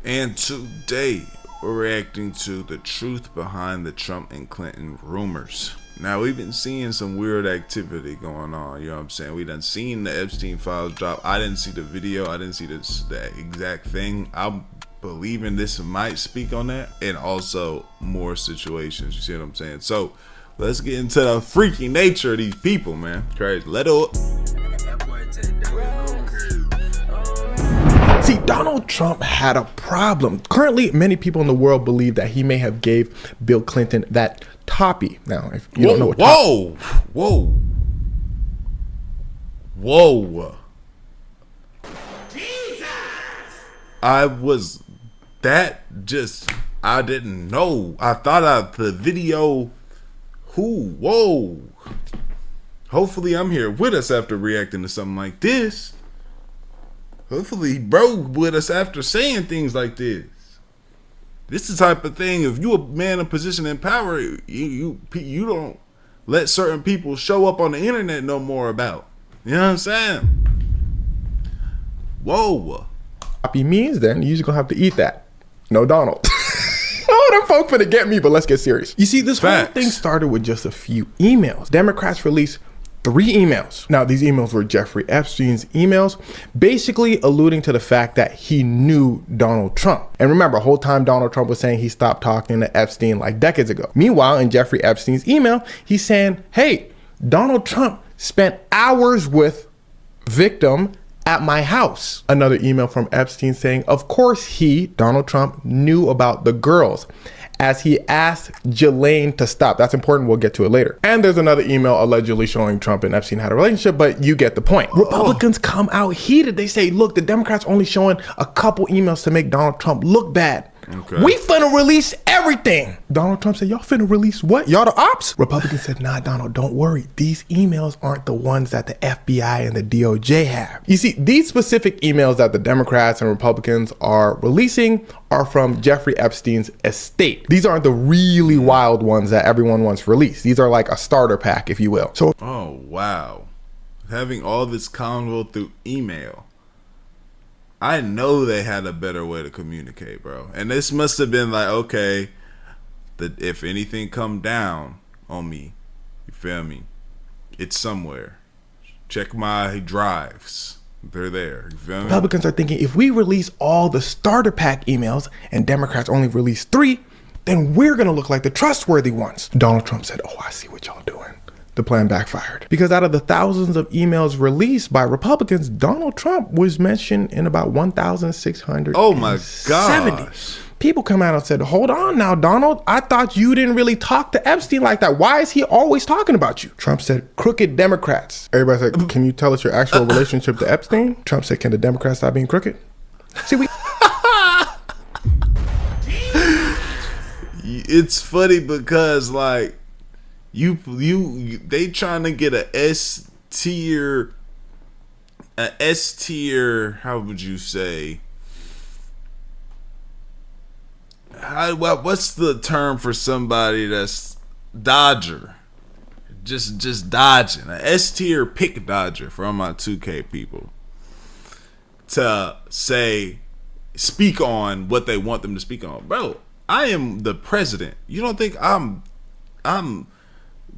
And today, we're reacting to the truth behind the Trump and Clinton rumors. Now, we've been seeing some weird activity going on, you know what I'm saying? We done seen the Epstein files drop. I didn't see the video. I didn't see the exact thing. I'm believing this might speak on that, and also more situations, you see what I'm saying? So, let's get into the freaky nature of these people, man. Crazy. Let it. See, Donald Trump had a problem. Currently, many people in the world believe that he may have gave Bill Clinton that toppy. Now, if you don't know what Whoa. Jesus! I didn't know. I thought of the video. Whoa. Hopefully I'm here with us after reacting to something like this. Hopefully bro with us after saying things like this. This is the type of thing, if you a man in position and power, you don't let certain people show up on the internet no more about. You know what I'm saying? Whoa. Toppy means, then you're just gonna have to eat that. No, Donald. Oh, them folk finna get me, but let's get serious. You see, this whole thing started with just a few emails. Democrats released 3 emails. Now, these emails were Jeffrey Epstein's emails, basically alluding to the fact that he knew Donald Trump. And remember, the whole time Donald Trump was saying he stopped talking to Epstein like decades ago. Meanwhile, in Jeffrey Epstein's email, he's saying, hey, Donald Trump spent hours with victim at my house. Another email from Epstein saying, of course he, Donald Trump, knew about the girls, as he asked Ghislaine to stop. That's important. We'll get to it later. And there's another email allegedly showing Trump and Epstein had a relationship, but you get the point. Republicans come out heated. They say, look, the Democrats only showing a couple emails to make Donald Trump look bad. Okay. We finna release everything. Donald Trump said, y'all finna release what? Y'all the ops? Republicans said, nah, Donald, don't worry. These emails aren't the ones that the FBI and the DOJ have. You see, these specific emails that the Democrats and Republicans are releasing are from Jeffrey Epstein's estate. These aren't the really wild ones that everyone wants released. These are like a starter pack, if you will. So, oh, wow. Having all this convo through email. I know they had a better way to communicate, bro. And this must have been like, okay, if anything come down on me, you feel me? It's somewhere. Check my drives. They're there. You feel me? Republicans are thinking, if we release all the starter pack emails and Democrats only release 3, then we're going to look like the trustworthy ones. Donald Trump said, oh, I see what y'all doing. The plan backfired. Because out of the thousands of emails released by Republicans, Donald Trump was mentioned in about 1,670. Oh my gosh. People come out and said, hold on now, Donald. I thought you didn't really talk to Epstein like that. Why is he always talking about you? Trump said, crooked Democrats. Everybody said, can you tell us your actual relationship to Epstein? Trump said, can the Democrats stop being crooked? See, it's funny because like, they trying to get a S tier, how would you say? What's the term for somebody that's dodger? Just dodging. An S tier pick dodger for all my 2K people. To speak on what they want them to speak on. Bro, I am the president. You don't think I'm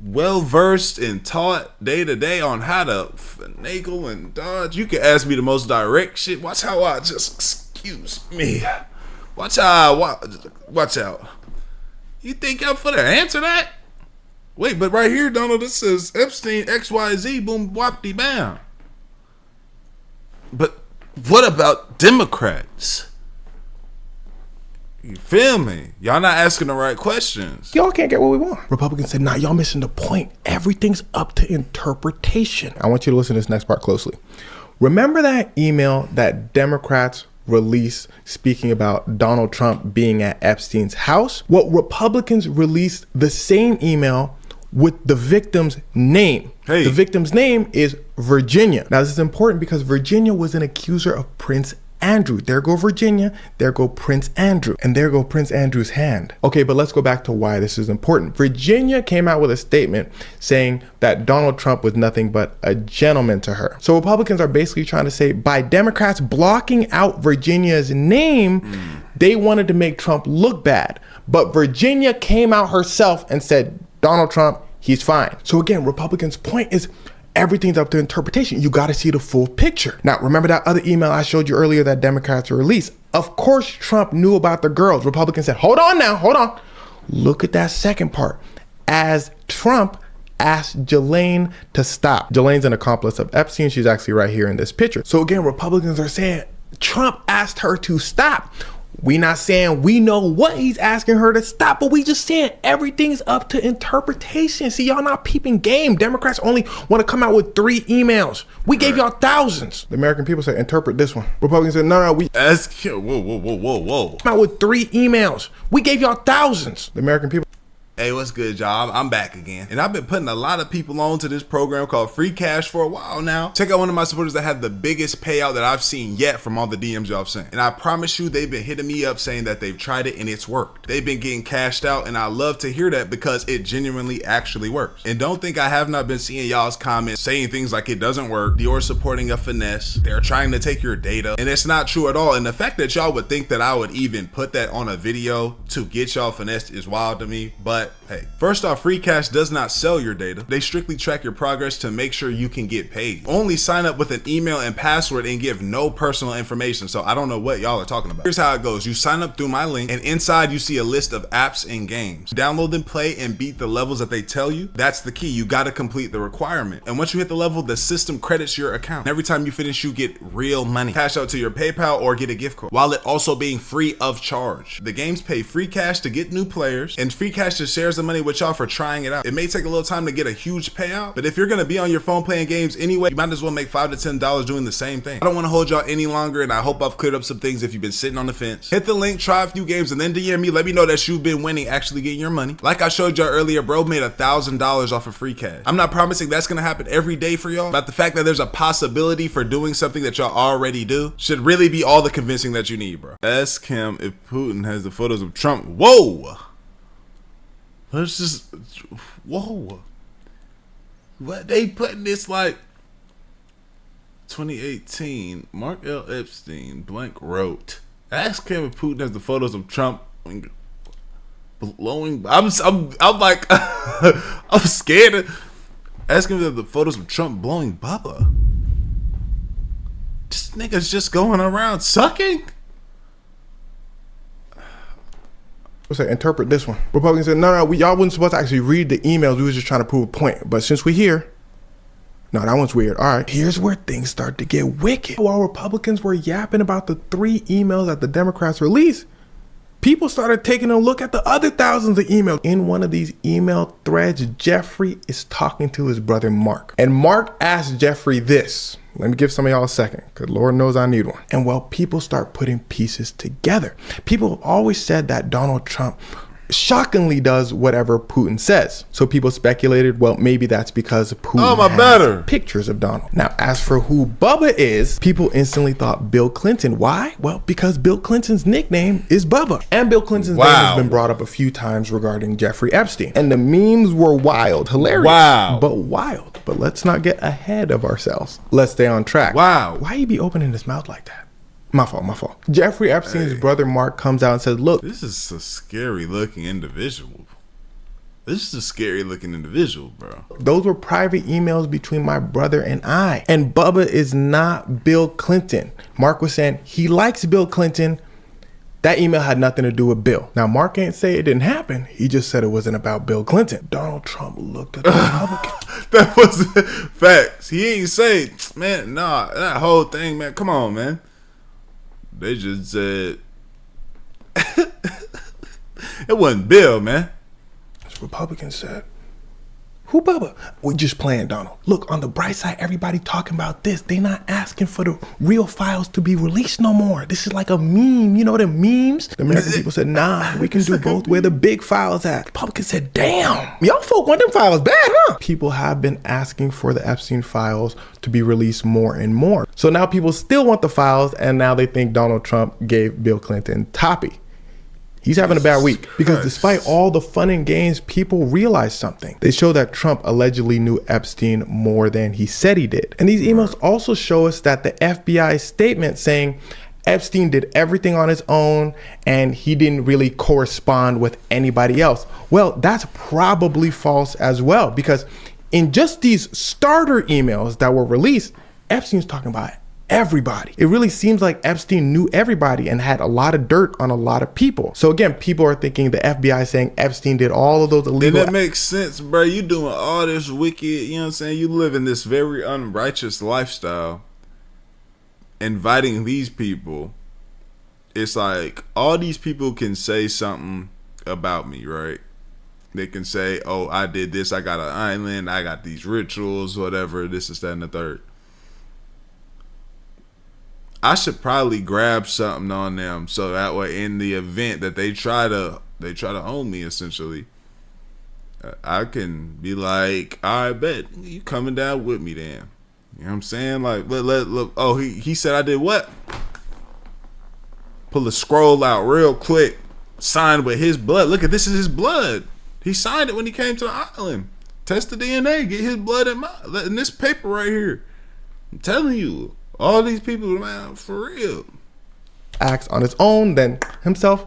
well versed and taught day to day on how to finagle and dodge? You can ask me the most direct shit. Watch how I just, excuse me. Watch out. You think I'm finna answer that? Wait, but right here, Donald, this says Epstein XYZ boom wapty bam. But what about Democrats? You feel me? Y'all not asking the right questions. Y'all can't get what we want. Republicans said, nah, y'all missing the point. Everything's up to interpretation. I want you to listen to this next part closely. Remember that email that Democrats released speaking about Donald Trump being at Epstein's house? Well, Republicans released the same email with the victim's name. The victim's name is Virginia. Now, this is important because Virginia was an accuser of Prince Andrew. There go Virginia. There go Prince Andrew. And there go Prince Andrew's hand. Okay, but let's go back to why this is important. Virginia came out with a statement saying that Donald Trump was nothing but a gentleman to her. So Republicans are basically trying to say by Democrats blocking out Virginia's name, they wanted to make Trump look bad. But Virginia came out herself and said, Donald Trump, he's fine. So again, Republicans' point is everything's up to interpretation. You got to see the full picture. Now, remember that other email I showed you earlier that Democrats released? Of course, Trump knew about the girls. Republicans said, hold on now, hold on. Look at that second part. As Trump asked Jelaine to stop. Jelaine's an accomplice of Epstein. She's actually right here in this picture. So again, Republicans are saying Trump asked her to stop. We not saying we know what he's asking her to stop, but we just saying everything's up to interpretation. See, y'all not peeping game. Democrats only want to come out with 3 emails. We gave y'all thousands. The American people say, interpret this one. Republicans said, no, we whoa. come out with 3 emails. We gave y'all thousands. The American people. Hey, what's good, y'all? I'm back again. And I've been putting a lot of people on to this program called Free Cash for a while now. Check out one of my supporters that had the biggest payout that I've seen yet from all the DMs y'all have sent. And I promise you, they've been hitting me up saying that they've tried it and it's worked. They've been getting cashed out, and I love to hear that because it genuinely actually works. And don't think I have not been seeing y'all's comments saying things like it doesn't work. Dior supporting a finesse. They're trying to take your data. And it's not true at all. And the fact that y'all would think that I would even put that on a video to get y'all finessed is wild to me. But hey, first off, Free Cash does not sell your data. They strictly track your progress to make sure you can get paid. Only sign up with an email and password and give no personal information. So I don't know what y'all are talking about. Here's how it goes. You sign up through my link, and inside you see a list of apps and games. Download them, play, and beat the levels that they tell you. That's the key. You got to complete the requirement. And once you hit the level, the system credits your account. And every time you finish, you get real money. Cash out to your PayPal or get a gift card, while it also being free of charge. The games pay Free Cash to get new players, and Free Cash just shares the money with y'all for trying it out. It may take a little time to get a huge payout, but if you're gonna be on your phone playing games anyway, you might as well make $5 to $10 doing the same thing. I don't want to hold y'all any longer, and I hope I've cleared up some things if you've been sitting on the fence. Hit the link, try a few games, and then DM me. Let me know that you've been winning, actually getting your money. Like I showed y'all earlier, bro made $1,000 off of Free Cash. I'm not promising that's gonna happen every day for y'all, but the fact that there's a possibility for doing something that y'all already do should really be all the convincing that you need, bro. Ask him if Putin has the photos of Trump. Whoa! Let's just, whoa. What they putting this like 2018, Mark L. Epstein blank wrote, ask him if Putin has the photos of Trump blowing. I'm like, I'm scared. Ask him if the photos of Trump blowing Bubba. This nigga's just going around sucking. Say, interpret this one. Republicans said, no, y'all wasn't supposed to actually read the emails. We was just trying to prove a point. But since we're here, no, that one's weird. All right, here's where things start to get wicked. While Republicans were yapping about the 3 emails that the Democrats released, people started taking a look at the other thousands of emails. In one of these email threads, Jeffrey is talking to his brother Mark. And Mark asked Jeffrey this. Let me give some of y'all a second, because Lord knows I need one. And well, people start putting pieces together. People have always said that Donald Trump shockingly does whatever Putin says. So people speculated, well, maybe that's because Putin has pictures of Donald. Now, as for who Bubba is, people instantly thought Bill Clinton. Why? Well, because Bill Clinton's nickname is Bubba. And Bill Clinton's name has been brought up a few times regarding Jeffrey Epstein. And the memes were wild, hilarious, but wild. But let's not get ahead of ourselves. Let's stay on track. Why you be opening his mouth like that? My fault. Jeffrey Epstein's brother Mark comes out and says, look, this is a scary looking individual. This is a scary looking individual, bro. Those were private emails between my brother and I. And Bubba is not Bill Clinton. Mark was saying he likes Bill Clinton. That email had nothing to do with Bill. Now, Mark ain't say it didn't happen. He just said it wasn't about Bill Clinton. Donald Trump looked at the Republicans. That was facts. He ain't say, man, nah, that whole thing, man. Come on, man. They just said it wasn't Bill, man. As Republicans said, Who Bubba? We just playing, Donald. Look, on the bright side, everybody talking about this. They not asking for the real files to be released no more. This is like a meme. You know the memes? The American people said, nah, we can do both. Where the big files at? Republicans said, damn, y'all folk want them files bad, huh? People have been asking for the Epstein files to be released more and more. So now people still want the files, and now they think Donald Trump gave Bill Clinton toppy. He's having a bad week because despite all the fun and games, people realize something. They show that Trump allegedly knew Epstein more than he said he did. And these emails also show us that the FBI statement saying Epstein did everything on his own and he didn't really correspond with anybody else. Well, that's probably false as well, because in just these starter emails that were released, Epstein's talking about everybody. It really seems like Epstein knew everybody and had a lot of dirt on a lot of people. So again, people are thinking the FBI saying Epstein did all of those illegal. And that makes sense, bro. You doing all this wicked, you know what I'm saying? You living this very unrighteous lifestyle, inviting these people. It's like all these people can say something about me, right? They can say, oh, I did this, I got an island, I got these rituals, whatever, this is that and the third. I should probably grab something on them so that way in the event that they try to own me, essentially, I can be like, I bet you coming down with me then. You know what I'm saying? Like, look. Oh, he said I did what? Pull the scroll out real quick. Signed with his blood. Look at this is his blood. He signed it when he came to the island. Test the DNA. Get his blood in this paper right here. I'm telling you. All these people, man, for real. Acts on his own, then himself,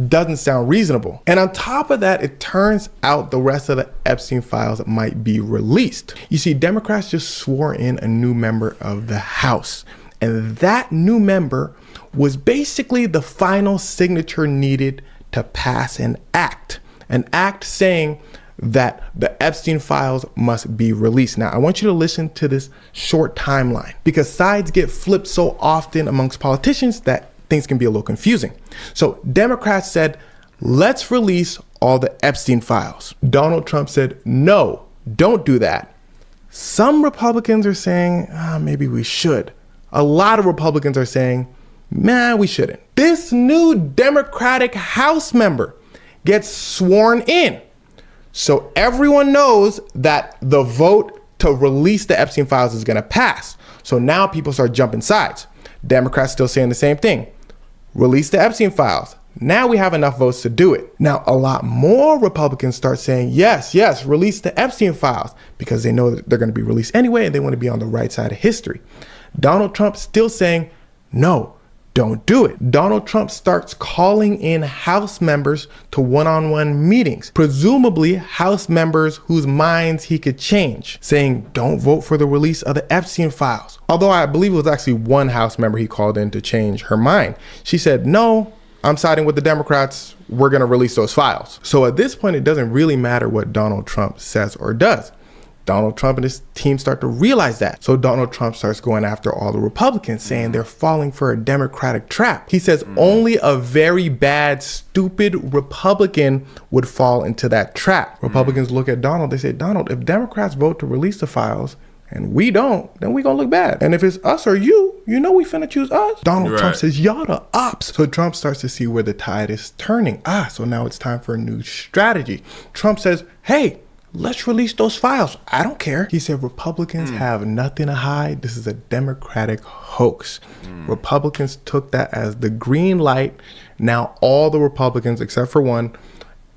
doesn't sound reasonable. And on top of that, it turns out the rest of the Epstein files might be released. You see, Democrats just swore in a new member of the House. And that new member was basically the final signature needed to pass an act saying that the Epstein files must be released. Now, I want you to listen to this short timeline because sides get flipped so often amongst politicians that things can be a little confusing. So Democrats said, let's release all the Epstein files. Donald Trump said, no, don't do that. Some Republicans are saying, maybe we should. A lot of Republicans are saying, man, we shouldn't. This new Democratic House member gets sworn in. So everyone knows that the vote to release the Epstein files is going to pass. So now people start jumping sides. Democrats still saying the same thing. Release the Epstein files. Now we have enough votes to do it. Now a lot more Republicans start saying, yes, release the Epstein files because they know that they're going to be released anyway and they want to be on the right side of history. Donald Trump still saying, no, don't do it. Donald Trump starts calling in House members to one-on-one meetings, presumably House members whose minds he could change, saying, don't vote for the release of the Epstein files. Although I believe it was actually one House member he called in to change her mind. She said, no, I'm siding with the Democrats. We're going to release those files. So at this point, it doesn't really matter what Donald Trump says or does. Donald Trump and his team start to realize that. So Donald Trump starts going after all the Republicans, saying they're falling for a Democratic trap. He says only a very bad, stupid Republican would fall into that trap. Republicans look at Donald, they say, Donald, if Democrats vote to release the files and we don't, then we gonna look bad. And if it's us or you, you know we finna choose us. Donald Trump says, y'all the ops. So Trump starts to see where the tide is turning. So now it's time for a new strategy. Trump says, hey, let's release those files. I don't care. He said Republicans have nothing to hide. This is a Democratic hoax. Republicans took that as the green light. Now all the Republicans, except for one,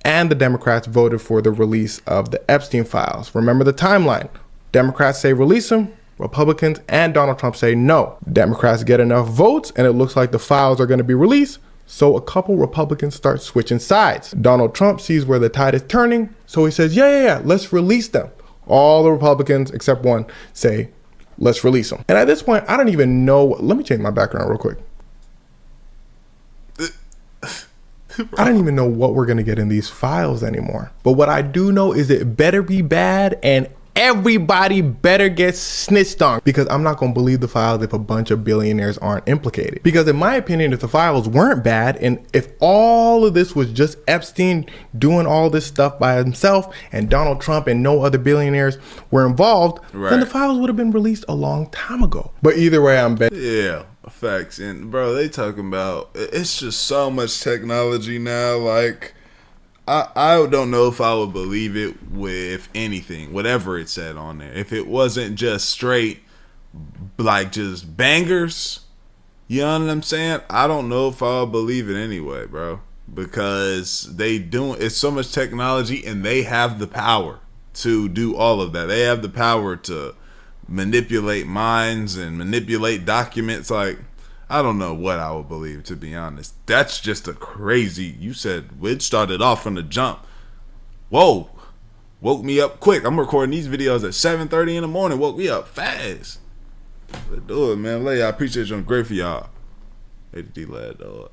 and the Democrats voted for the release of the Epstein files. Remember the timeline. Democrats say release them. Republicans and Donald Trump say no. Democrats get enough votes and it looks like the files are going to be released. So a couple Republicans start switching sides. Donald Trump sees where the tide is turning. So he says, yeah, let's release them. All the Republicans, except one, say, let's release them. And at this point, I don't even know. Let me change my background real quick. I don't even know what we're going to get in these files anymore. But what I do know is it better be bad and Everybody better get snitched on, because I'm not going to believe the files if a bunch of billionaires aren't implicated. Because in my opinion, if the files weren't bad, and if all of this was just Epstein doing all this stuff by himself and Donald Trump and no other billionaires were involved, then the files would have been released a long time ago. But either way, I'm betting. Yeah, facts. And bro, they talking about, it's just so much technology now. Like, I don't know if I would believe it with anything, whatever it said on there. If it wasn't just straight, like, just bangers, you know what I'm saying? I don't know if I'll believe it anyway, bro. Because it's so much technology, and they have the power to do all of that. They have the power to manipulate minds and manipulate documents. Like, I don't know what I would believe, to be honest. That's just a crazy. You said it started off from the jump. Whoa, woke me up quick. I'm recording these videos at 7:30 in the morning. Woke me up fast. Let's do it, man. I appreciate you. I'm great for y'all. Hey, D-Lad, dog.